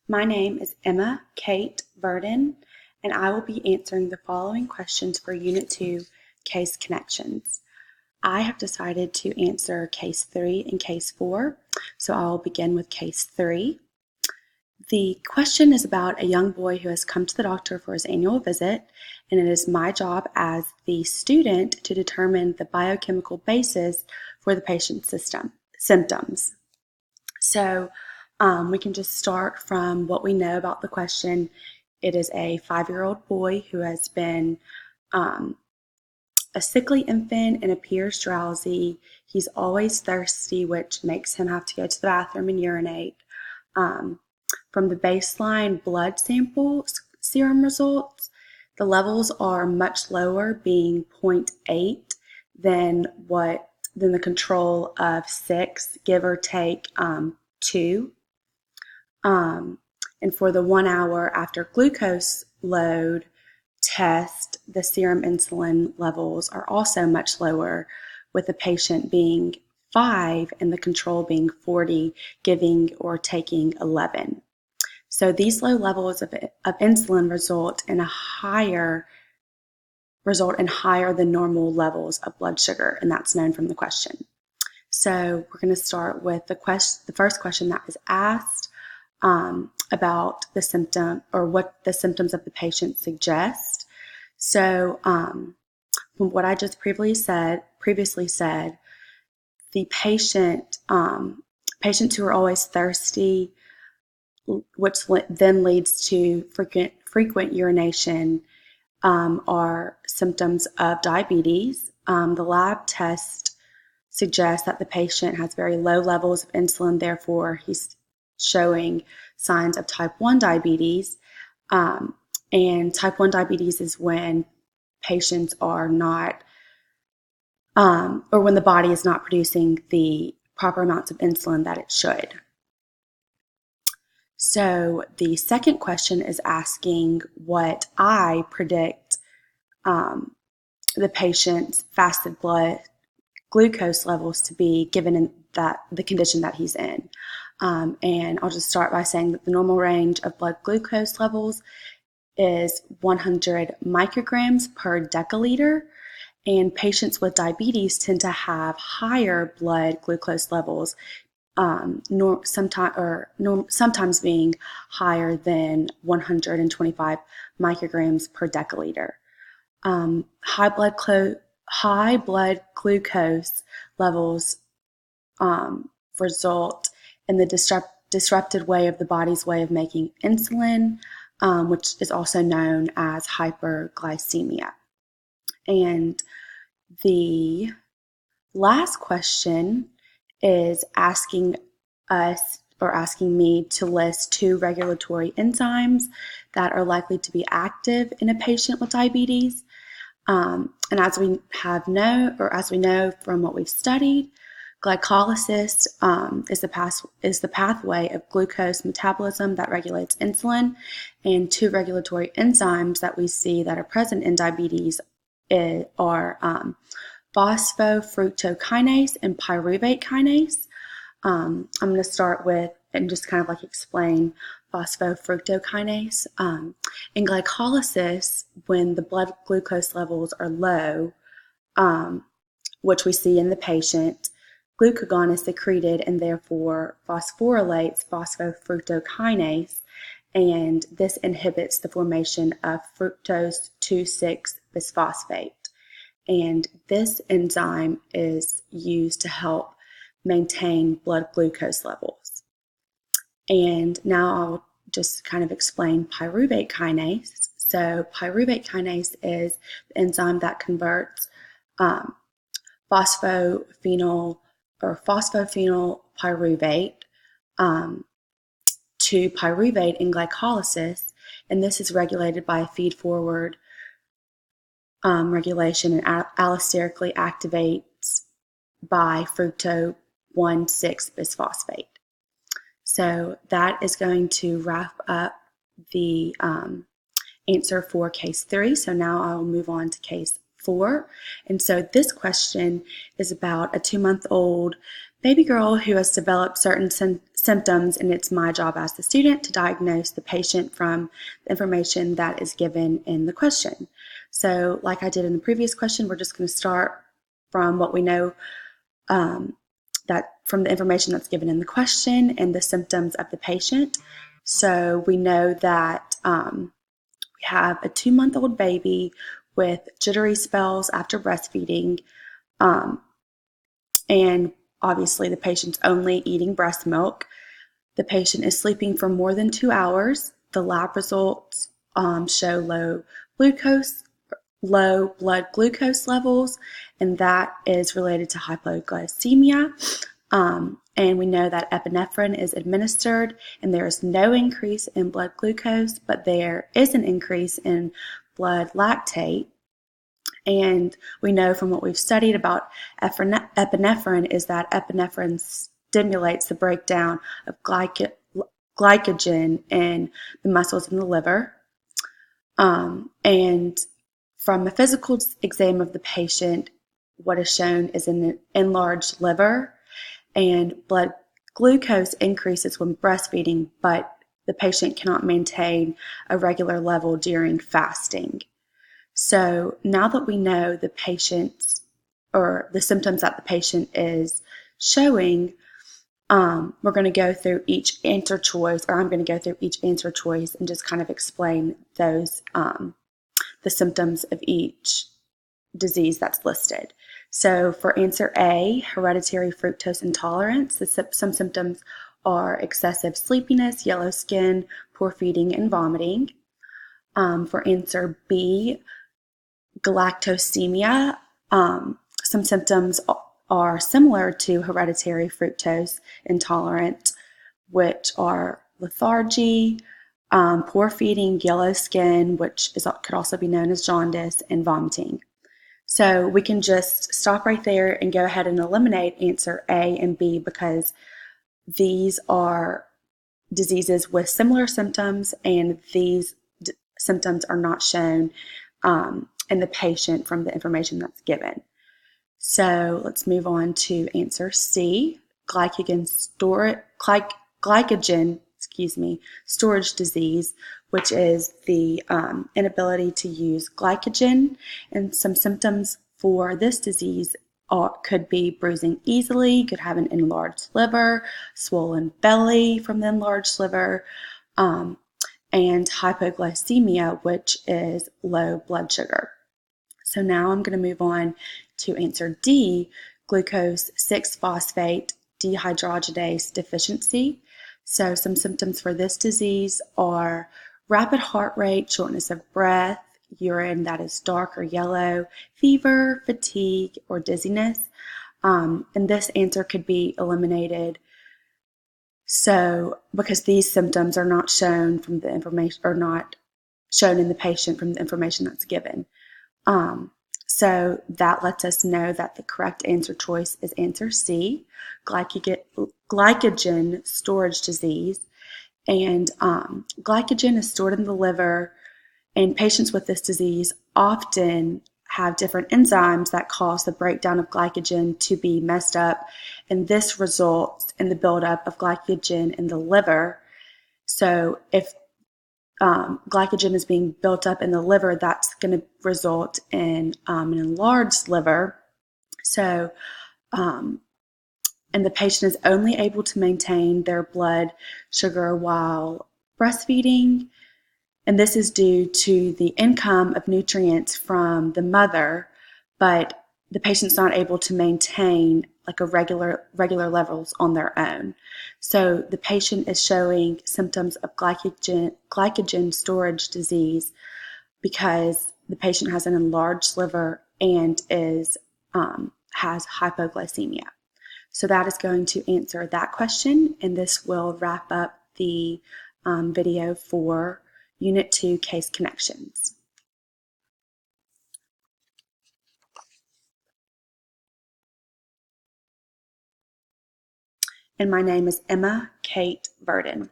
My name is Emma Kate Burden, and I will be answering the following questions for Unit 2, Case Connections. I have decided to answer Case 3 and Case 4, so I'll begin with Case 3. The question is about a young boy who has come to the doctor for his annual visit, and it is my job as the student to determine the biochemical basis for the patient's symptoms. So we can just start from what we know about the question. It is a 5-year-old boy who has been a sickly infant and appears drowsy. He's always thirsty, which makes him have to go to the bathroom and urinate. From the baseline blood sample serum results, the levels are much lower, being 0.8 than the control of 6, give or take 2. And for the 1 hour after glucose load test, the serum insulin levels are also much lower, with the patient being 5 and the control being 40, giving or taking 11. So these low levels of insulin result in higher than normal levels of blood sugar, and that's known from the question. So we're going to start with the first question that was asked about the symptom or what the symptoms of the patient suggest. So from what I just previously said, the patients who are always thirsty, which then leads to frequent urination, are symptoms of diabetes. The lab test suggests that the patient has very low levels of insulin, therefore he's showing signs of type 1 diabetes. And type 1 diabetes is when patients are not, or when the body is not producing the proper amounts of insulin that it should. So the second question is asking what I predict the patient's fasted blood glucose levels to be given in the condition that he's in. And I'll just start by saying that the normal range of blood glucose levels is 100 micrograms per deciliter, and patients with diabetes tend to have higher blood glucose levels, sometimes being higher than 125 micrograms per deciliter. High blood glucose levels result in the disrupted way of the body's way of making insulin, which is also known as hyperglycemia. And the last question is asking me to list 2 regulatory enzymes that are likely to be active in a patient with diabetes. And as we know from what we've studied, glycolysis is the pathway of glucose metabolism that regulates insulin, and 2 regulatory enzymes that we see that are present in diabetes are phosphofructokinase and pyruvate kinase. I'm going to start with and just kind of like explain phosphofructokinase. In glycolysis, when the blood glucose levels are low, which we see in the patient, glucagon is secreted and therefore phosphorylates phosphofructokinase, and this inhibits the formation of fructose 2,6-bisphosphate. And this enzyme is used to help maintain blood glucose levels. And now I'll just kind of explain pyruvate kinase. So pyruvate kinase is the enzyme that converts phosphophenyl pyruvate to pyruvate in glycolysis, and this is regulated by a feed-forward regulation and allosterically activates by fructose 1,6-bisphosphate. So that is going to wrap up the answer for case 3. So now I will move on to case 4. And so this question is about a 2-month-old baby girl who has developed certain symptoms, and it's my job as the student to diagnose the patient from the information that is given in the question. So like I did in the previous question, we're just going to start from what we know that from the information that's given in the question and the symptoms of the patient. So we know that we have a 2-month-old baby with jittery spells after breastfeeding, and obviously the patient's only eating breast milk. The patient is sleeping for more than 2 hours. The lab results show low blood glucose levels, and that is related to hypoglycemia. And we know that epinephrine is administered, and there is no increase in blood glucose, but there is an increase in blood lactate. And we know from what we've studied about epinephrine is that epinephrine stimulates the breakdown of glycogen in the muscles in the liver. And from a physical exam of the patient, what is shown is an enlarged liver, and blood glucose increases when breastfeeding, but the patient cannot maintain a regular level during fasting. So now that we know the patient's or the symptoms that the patient is showing, we're going to go through each answer choice, or I'm going to go through each answer choice and just kind of explain those the symptoms of each disease that's listed. So for answer A, hereditary fructose intolerance, some symptoms are excessive sleepiness, yellow skin, poor feeding, and vomiting. For answer B, galactosemia, some symptoms are similar to hereditary fructose intolerance, which are lethargy, poor feeding, yellow skin, which could also be known as jaundice, and vomiting. So we can just stop right there and go ahead and eliminate answer A and B, because these are diseases with similar symptoms, and these symptoms are not shown in the patient from the information that's given. So let's move on to answer C, glycogen storage disease, which is the inability to use glycogen. And some symptoms for this disease could be bruising easily, could have an enlarged liver, swollen belly from the enlarged liver, and hypoglycemia, which is low blood sugar. So now I'm going to move on to answer D, glucose 6-phosphate dehydrogenase deficiency. So some symptoms for this disease are rapid heart rate, shortness of breath, urine that is dark or yellow, fever, fatigue, or dizziness. And this answer could be eliminated. So because these symptoms are not shown from the information, or not shown in the patient from the information that's given. So that lets us know that the correct answer choice is answer C, glycogen storage disease. And glycogen is stored in the liver, and patients with this disease often have different enzymes that cause the breakdown of glycogen to be messed up, and this results in the buildup of glycogen in the liver. So if glycogen is being built up in the liver, that's going to result in an enlarged liver. So, and the patient is only able to maintain their blood sugar while breastfeeding. And this is due to the income of nutrients from the mother, but the patient's not able to maintain like a regular levels on their own. So the patient is showing symptoms of glycogen storage disease because the patient has an enlarged liver and has hypoglycemia. So that is going to answer that question, and this will wrap up the video for Unit 2 Case Connections. And my name is Emma Kate Burden.